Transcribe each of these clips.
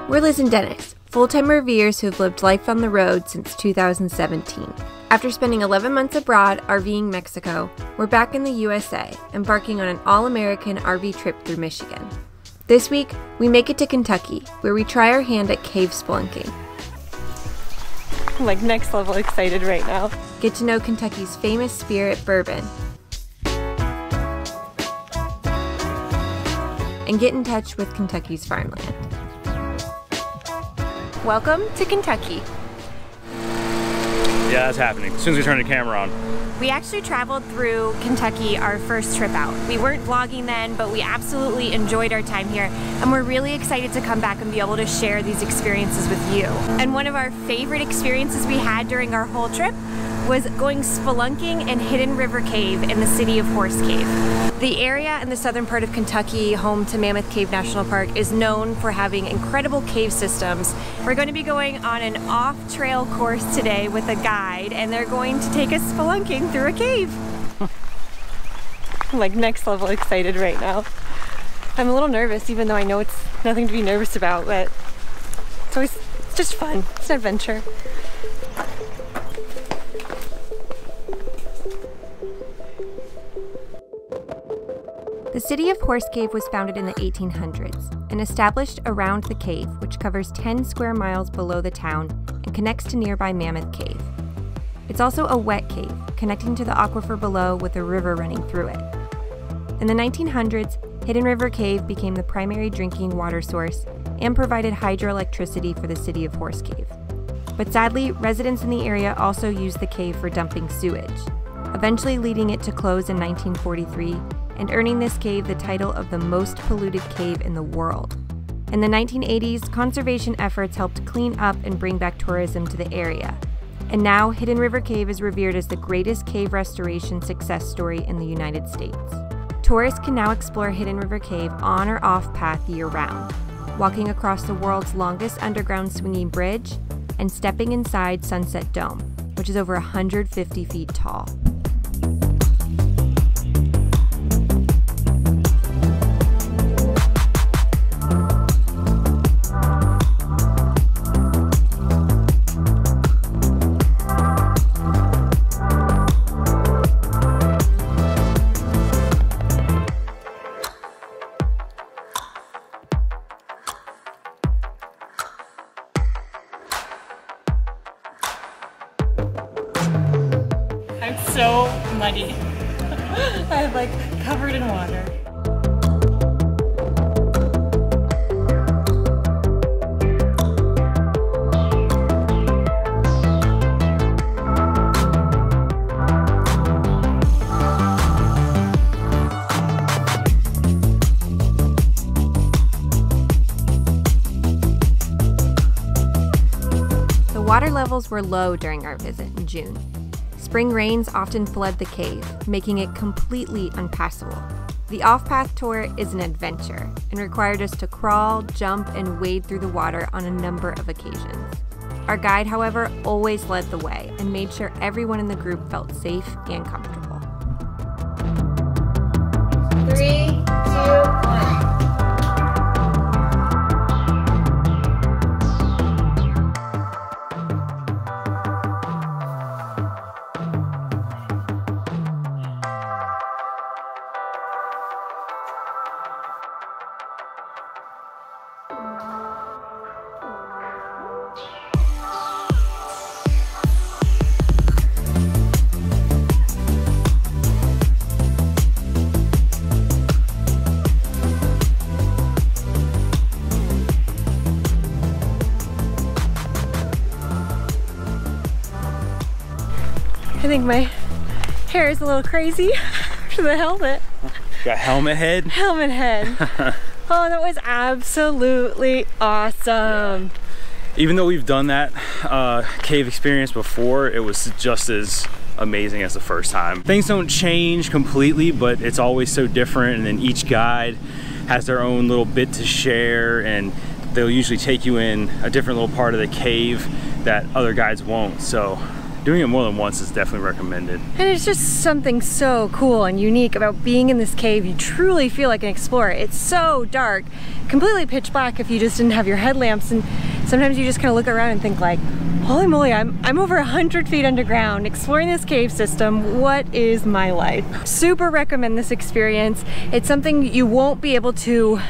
We're Liz and Dennis, full-time RVers who've lived life on the road since 2017. After spending 11 months abroad RVing Mexico, we're back in the USA, embarking on an all-American RV trip through Michigan. This week, we make it to Kentucky, where we try our hand at cave spelunking. I'm like next level excited right now. Get to know Kentucky's famous spirit, bourbon. And get in touch with Kentucky's farmland. Welcome to Kentucky. Yeah, that's happening. As soon as we turn the camera on. We actually traveled through Kentucky our first trip out. We weren't vlogging then, but we absolutely enjoyed our time here, and we're really excited to come back and be able to share these experiences with you. And one of our favorite experiences we had during our whole trip was going spelunking in Hidden River Cave in the city of Horse Cave. The area in the southern part of Kentucky, home to Mammoth Cave National Park, is known for having incredible cave systems. We're going to be going on an off-trail course today with a guide, and they're going to take us spelunking through a cave. I'm like next level excited right now. I'm a little nervous, even though I know it's nothing to be nervous about, but it's just fun. It's an adventure. The city of Horse Cave was founded in the 1800s and established around the cave, which covers 10 square miles below the town and connects to nearby Mammoth Cave. It's also a wet cave, connecting to the aquifer below with a river running through it. In the 1900s, Hidden River Cave became the primary drinking water source and provided hydroelectricity for the city of Horse Cave. But sadly, residents in the area also used the cave for dumping sewage, eventually leading it to close in 1943 and earning this cave the title of the most polluted cave in the world. In the 1980s, conservation efforts helped clean up and bring back tourism to the area. And now, Hidden River Cave is revered as the greatest cave restoration success story in the United States. Tourists can now explore Hidden River Cave on or off path year-round, walking across the world's longest underground swinging bridge and stepping inside Sunset Dome, which is over 150 feet tall. So muddy. I'm like covered in water. The water levels were low during our visit in June. Spring rains often flood the cave, making it completely unpassable. The off-path tour is an adventure and required us to crawl, jump, and wade through the water on a number of occasions. Our guide, however, always led the way and made sure everyone in the group felt safe and comfortable. 3, 2, 1. I think my hair is a little crazy after the helmet. Got helmet head? Helmet head. Oh, that was absolutely awesome. Yeah. Even though we've done that cave experience before, it was just as amazing as the first time. Things don't change completely, but it's always so different, and then each guide has their own little bit to share, and they'll usually take you in a different little part of the cave that other guides won't. So doing it more than once is definitely recommended. And it's just something so cool and unique about being in this cave. You truly feel like an explorer. It's so dark, completely pitch black if you just didn't have your headlamps, and sometimes you just kind of look around and think like, holy moly, I'm over 100 feet underground exploring this cave system. What is my life? Super recommend this experience. It's something you won't be able to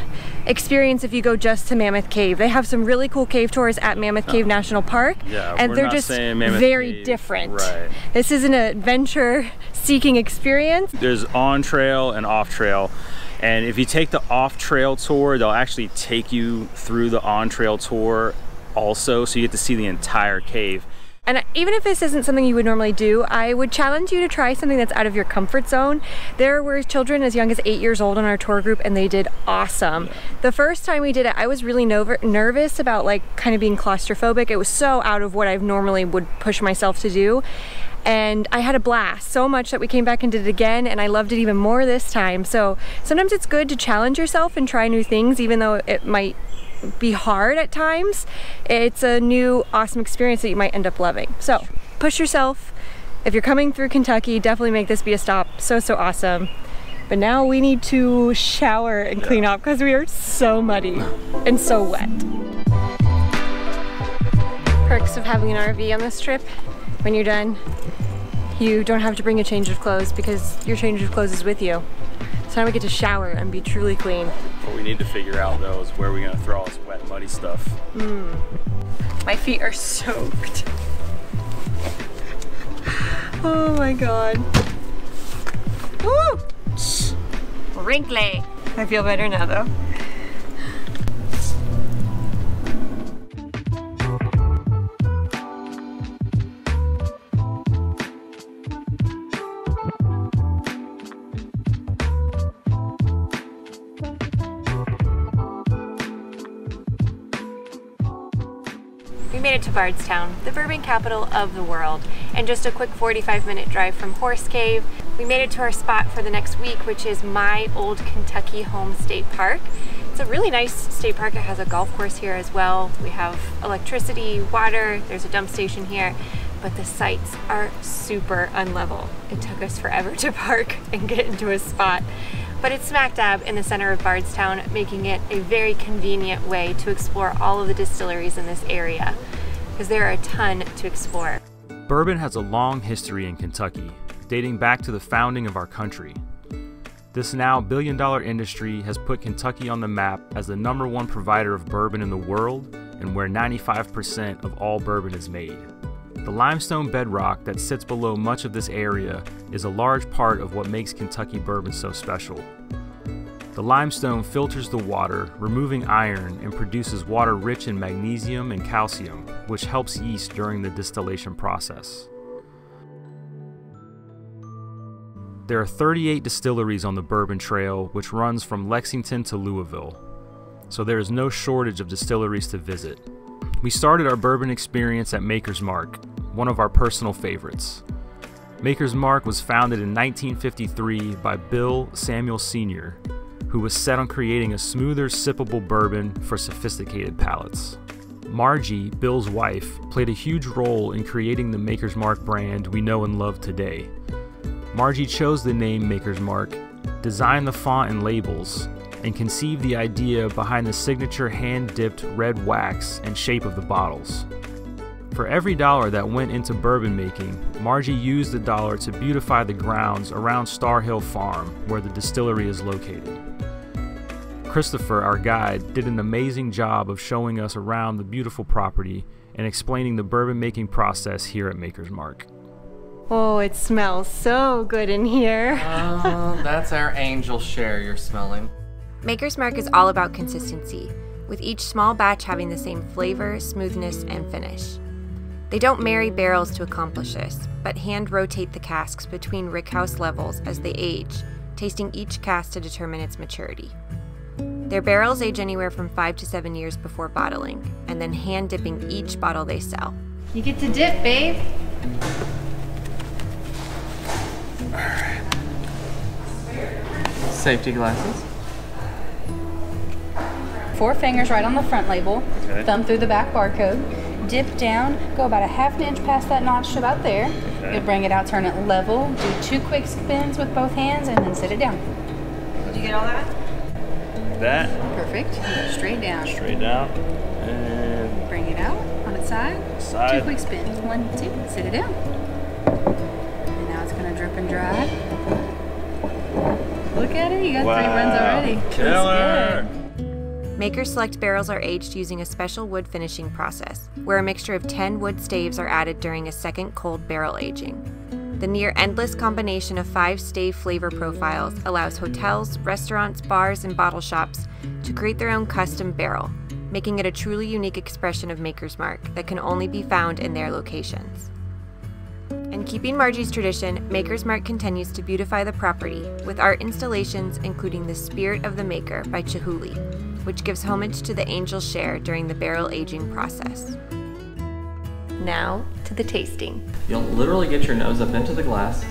experience if you go just to Mammoth Cave. They have some really cool cave tours at Mammoth Cave National Park, and they're just very different. Right. This is an adventure seeking experience. There's on trail and off trail, and if you take the off trail tour, they'll actually take you through the on trail tour also, so you get to see the entire cave. And even if this isn't something you would normally do, I would challenge you to try something that's out of your comfort zone. There were children as young as 8 years old on our tour group, and they did awesome. Yeah. The first time we did it, I was really nervous about like kind of being claustrophobic. It was so out of what I normally would push myself to do. And I had a blast so much that we came back and did it again, and I loved it even more this time. So sometimes it's good to challenge yourself and try new things, even though it might be hard at times. It's a new awesome experience that you might end up loving. So push yourself. If you're coming through Kentucky, definitely make this be a stop. So awesome. But now we need to shower and clean up because we are so muddy and so wet. Perks of having an RV on this trip: when you're done, you don't have to bring a change of clothes because your change of clothes is with you. So now we get to shower and be truly clean. What we need to figure out though is where we're gonna throw all this wet, muddy stuff. My feet are soaked. Oh my god. Woo! Wrinkly. I feel better now though. We made it to Bardstown, the bourbon capital of the world, and just a quick 45-minute drive from Horse Cave. We made it to our spot for the next week, which is my old Kentucky home state park. It's a really nice state park. It has a golf course here as well. We have electricity, water, there's a dump station here, but the sites are super unlevel. It took us forever to park and get into a spot. But it's smack dab in the center of Bardstown, making it a very convenient way to explore all of the distilleries in this area, because there are a ton to explore. Bourbon has a long history in Kentucky, dating back to the founding of our country. This now billion-dollar industry has put Kentucky on the map as the #1 provider of bourbon in the world, and where 95% of all bourbon is made. The limestone bedrock that sits below much of this area is a large part of what makes Kentucky bourbon so special. The limestone filters the water, removing iron, and produces water rich in magnesium and calcium, which helps yeast during the distillation process. There are 38 distilleries on the Bourbon Trail, which runs from Lexington to Louisville, so there is no shortage of distilleries to visit. We started our bourbon experience at Maker's Mark, one of our personal favorites. Maker's Mark was founded in 1953 by Bill Samuel Sr., who was set on creating a smoother, sippable bourbon for sophisticated palates. Margie, Bill's wife, played a huge role in creating the Maker's Mark brand we know and love today. Margie chose the name Maker's Mark, designed the font and labels, and conceived the idea behind the signature hand-dipped red wax and shape of the bottles. For every dollar that went into bourbon making, Margie used the dollar to beautify the grounds around Star Hill Farm, where the distillery is located. Christopher, our guide, did an amazing job of showing us around the beautiful property and explaining the bourbon making process here at Maker's Mark. Oh, it smells so good in here. Oh, that's our angel share you're smelling. Maker's Mark is all about consistency, with each small batch having the same flavor, smoothness, and finish. They don't marry barrels to accomplish this, but hand rotate the casks between rickhouse levels as they age, tasting each cask to determine its maturity. Their barrels age anywhere from 5 to 7 years before bottling, and then hand dipping each bottle they sell. You get to dip, babe. Alright. Safety glasses. 4 fingers right on the front label, Okay. thumb through the back barcode. dip down, go about a ½ inch past that notch to about there. Okay. You'll bring it out, turn it level, do 2 quick spins with both hands, and then sit it down. Did you get all that? That. Perfect. Straight down. Straight down. And Bring it out on its side. Side. 2 quick spins. 1, 2. Sit it down. And now it's going to drip and dry. Look at it. You got 3 runs already. Killer. Makers Select barrels are aged using a special wood finishing process, where a mixture of 10 wood staves are added during a second cold barrel aging. The near endless combination of 5 stave flavor profiles allows hotels, restaurants, bars, and bottle shops to create their own custom barrel, making it a truly unique expression of Maker's Mark that can only be found in their locations. And keeping Margie's tradition, Maker's Mark continues to beautify the property with art installations including The Spirit of the Maker by Chihuly, which gives homage to the angel's share during the barrel aging process. Now to the tasting. You'll literally get your nose up into the glass.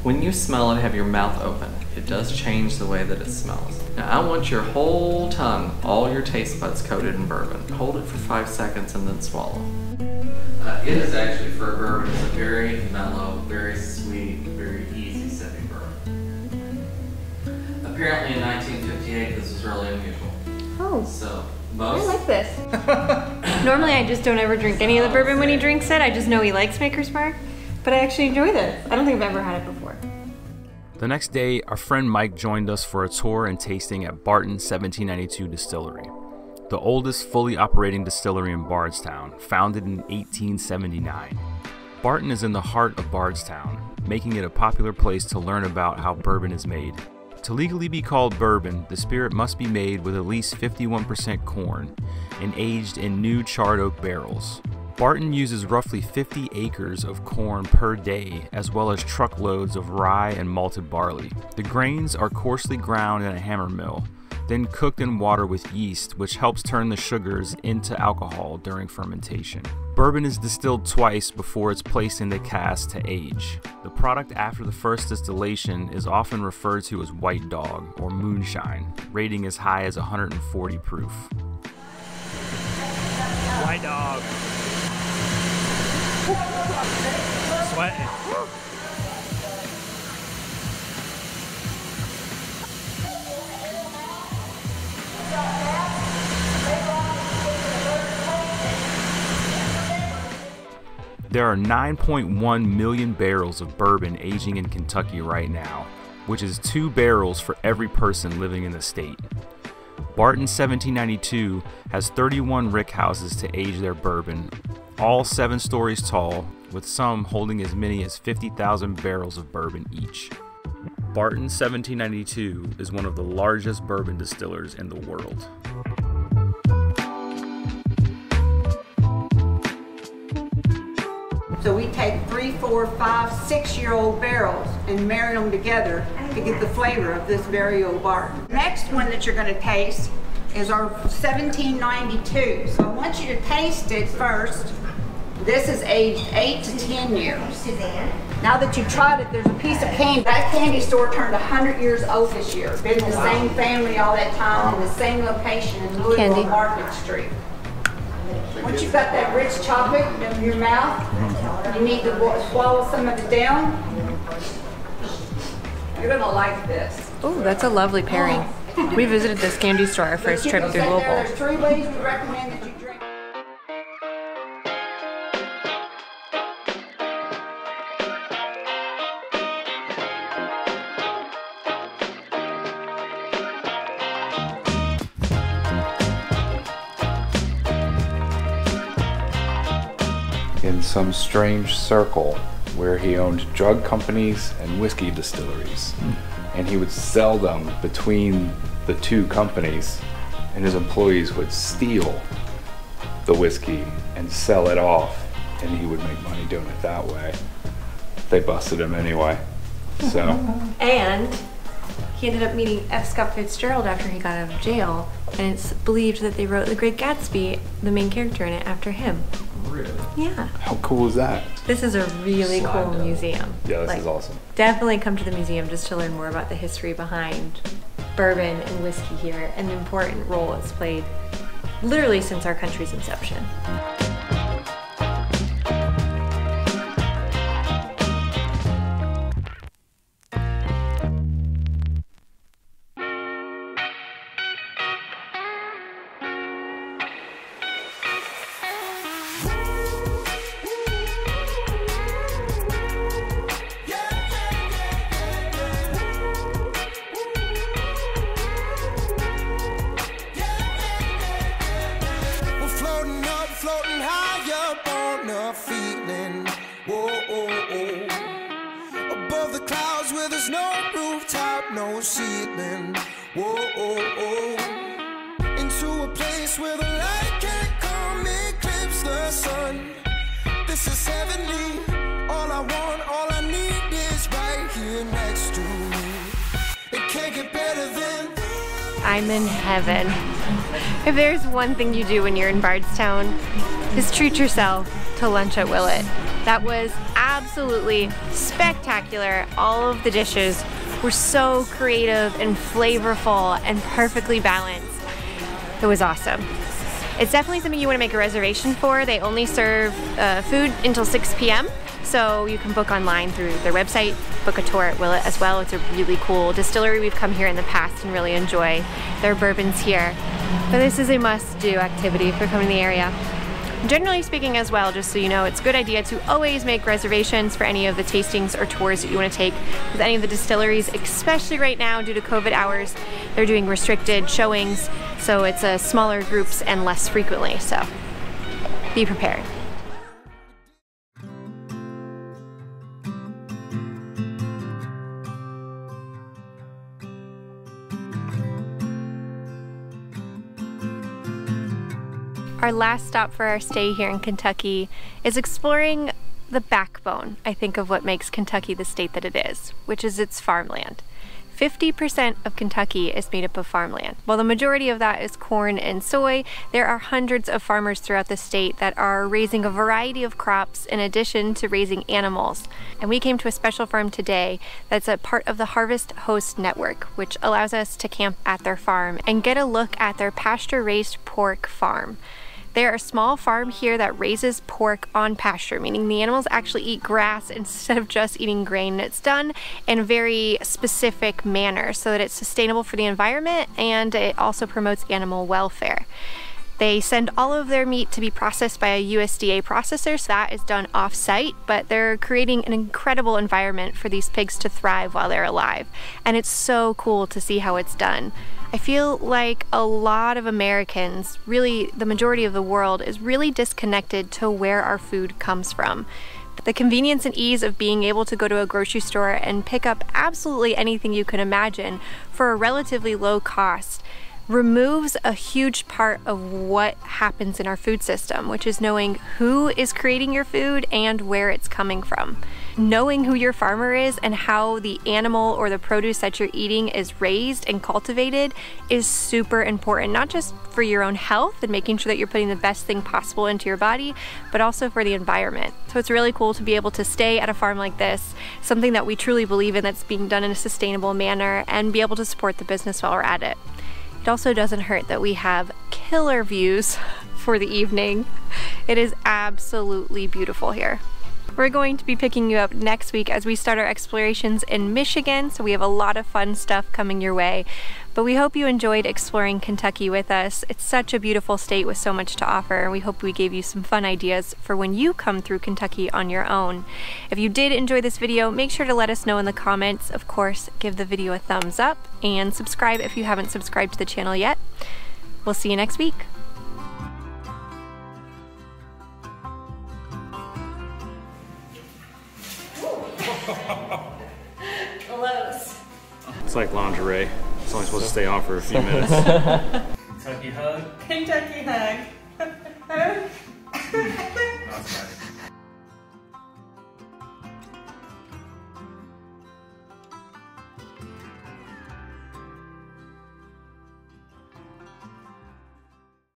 When you smell it, have your mouth open. It does change the way that it smells. Now I want your whole tongue, all your taste buds coated in bourbon. Hold it for 5 seconds and then swallow. It is actually, for a bourbon, it's a very mellow, very sweet, very easy sipping bourbon. Apparently in 1958 this was really unusual. Oh, So I most like this. Normally I just don't ever drink any of the bourbon when he drinks it. I just know he likes Maker's Mark. But I actually enjoy this. I don't think I've ever had it before. The next day, our friend Mike joined us for a tour and tasting at Barton 1792 Distillery, the oldest fully operating distillery in Bardstown, founded in 1879. Barton is in the heart of Bardstown, making it a popular place to learn about how bourbon is made. To legally be called bourbon, the spirit must be made with at least 51% corn and aged in new charred oak barrels. Barton uses roughly 50 acres of corn per day, as well as truckloads of rye and malted barley. The grains are coarsely ground in a hammer mill, then cooked in water with yeast, which helps turn the sugars into alcohol during fermentation. Bourbon is distilled twice before it's placed in the cask to age. The product after the first distillation is often referred to as white dog or moonshine, rating as high as 140 proof. White dog. Sweating. There are 9.1 million barrels of bourbon aging in Kentucky right now, which is 2 barrels for every person living in the state. Barton 1792 has 31 rick houses to age their bourbon, all 7 stories tall, with some holding as many as 50,000 barrels of bourbon each. Barton 1792 is one of the largest bourbon distillers in the world. So we take 3, 4, 5, 6-year-old barrels and marry them together to get the flavor of this very old Barton. Next one that you're going to taste is our 1792. So I want you to taste it first. This is aged 8 to 10 years. Now that you've tried it, there's a piece of candy. That candy store turned 100 years old this year. Been in the same family all that time in the same location in Louisville, Market Street. Once you've got that rich chocolate in your mouth, you need to swallow some of it down. You're gonna like this. Oh, that's a lovely pairing. We visited this candy store our first trip through Louisville. There's 3 ways we recommend that you drink. In some strange circle where he owned drug companies and whiskey distilleries, and he would sell them between the 2 companies, and his employees would steal the whiskey and sell it off, and he would make money doing it that way. They busted him anyway. So And he ended up meeting F. Scott Fitzgerald after he got out of jail, and it's believed that they wrote The Great Gatsby, the main character in it, after him. Really? Yeah. how cool is that? This is a really cool Slide museum. Yeah, this is awesome. Definitely come to the museum just to learn more about the history behind bourbon and whiskey here and the important role it's played literally since our country's inception. There's no rooftop, no ceiling. Whoa, oh, oh. Into a place where the light can't come, eclipse the sun. This is heavenly. All I want, all I need is right here next to me. It can't get better than this. I'm in heaven. If there's one thing you do when you're in Bardstown, is treat yourself to lunch at Willett. That was absolutely spectacular. All of the dishes were so creative and flavorful and perfectly balanced. It was awesome. It's definitely something you want to make a reservation for. They only serve food until 6 p.m. So you can book online through their website, book a tour at Willett as well. It's a really cool distillery. We've come here in the past and really enjoy their bourbons here. But this is a must-do activity if you're coming to the area. Generally speaking as well, just so you know, it's a good idea to always make reservations for any of the tastings or tours that you want to take with any of the distilleries, especially right now due to COVID hours. They're doing restricted showings, so it's smaller groups and less frequently, so be prepared. Our last stop for our stay here in Kentucky is exploring the backbone, I think, of what makes Kentucky the state that it is, which is its farmland. 50% of Kentucky is made up of farmland. While the majority of that is corn and soy, there are hundreds of farmers throughout the state that are raising a variety of crops in addition to raising animals. And we came to a special farm today that's a part of the Harvest Host Network, which allows us to camp at their farm and get a look at their pasture-raised pork farm. They're a small farm here that raises pork on pasture, meaning the animals actually eat grass instead of just eating grain. And it's done in a very specific manner so that it's sustainable for the environment and it also promotes animal welfare. They send all of their meat to be processed by a USDA processor, so that is done off-site, but they're creating an incredible environment for these pigs to thrive while they're alive. And it's so cool to see how it's done. I feel like a lot of Americans, really the majority of the world, is really disconnected to where our food comes from. The convenience and ease of being able to go to a grocery store and pick up absolutely anything you can imagine for a relatively low cost removes a huge part of what happens in our food system, which is knowing who is creating your food and where it's coming from. Knowing who your farmer is and how the animal or the produce that you're eating is raised and cultivated is super important, not just for your own health and making sure that you're putting the best thing possible into your body, but also for the environment. So it's really cool to be able to stay at a farm like this, something that we truly believe in that's being done in a sustainable manner, and be able to support the business while we're at it. It also doesn't hurt that we have killer views for the evening. It is absolutely beautiful here. We're going to be picking you up next week as we start our explorations in Michigan, so we have a lot of fun stuff coming your way. But we hope you enjoyed exploring Kentucky with us. It's such a beautiful state with so much to offer, and we hope we gave you some fun ideas for when you come through Kentucky on your own. If you did enjoy this video, make sure to let us know in the comments. Of course, give the video a thumbs up and subscribe if you haven't subscribed to the channel yet. We'll see you next week. It's like lingerie. It's only supposed to stay on for a few minutes. Kentucky hug. Kentucky hug. That's nice.